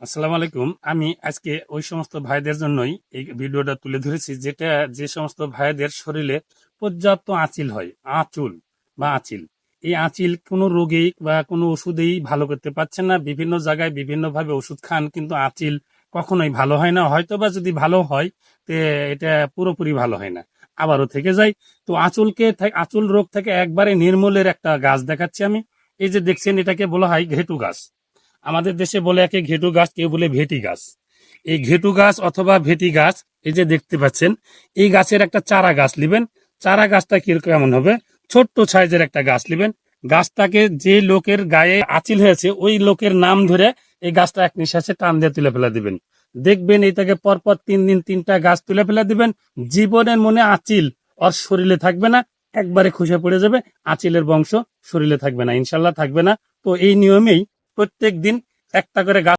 আসসালামু আলাইকুম। আমি আজকে ওই সমস্ত ভাইদের জন্যই এই ভিডিওটা তুলে ধরেছি, যে সমস্ত ভাইদের শরীরে পর্যাপ্ত আঁচিল হয়, আঁচুল বা আঁচিল। এই আঁচিল কোনো রোগেই বা কোনো ওষুধেই ভালো করতে পারছেন না। বিভিন্ন জায়গায় বিভিন্নভাবে ওষুধ খান, কিন্তু আঁচিল কখনোই ভালো হয় না। হয়তো বা যদি ভালো হয়, তে এটা পুরোপুরি ভালো হয় না, আবারও থেকে যায়। তো আঁচুল রোগ থেকে একবারে নির্মূলের একটা গাছ দেখাচ্ছি আমি। এই যে দেখছেন, এটাকে বলা হয় ঘেটু গাছ। আমাদের দেশে বলে একে ঘেটু গাছ, কেউ বলে ভেটি গাছ। এই ঘেটু গাছ অথবা ভেটি গাছ, এই যে দেখতে পাচ্ছেন, এই গাছের একটা চারা গাছ নেবেন। চারা গাছটা কেমন হবে, ছোট্ট সাইজের একটা গাছ নেবেন। গাছটাকে যে লোকের গায়ে আঁচিল হয়েছে ওই লোকের নাম ধরে এই গাছটা এক নিঃশ্বাসে টান দিয়ে তুলে ফেলে দিবেন। দেখবেন এইটাকে পরপর 3 দিন 3টা গাছ তুলে ফেলে দিবেন। জীবনের মনে আঁচিল ওর শরীরে থাকবে না, একবারে খসে পড়ে যাবে। আঁচিলের বংশ শরীরে থাকবে না, ইনশাল্লাহ থাকবে না। তো এই নিয়মেই প্রত্যেক দিন একটা করে গাছ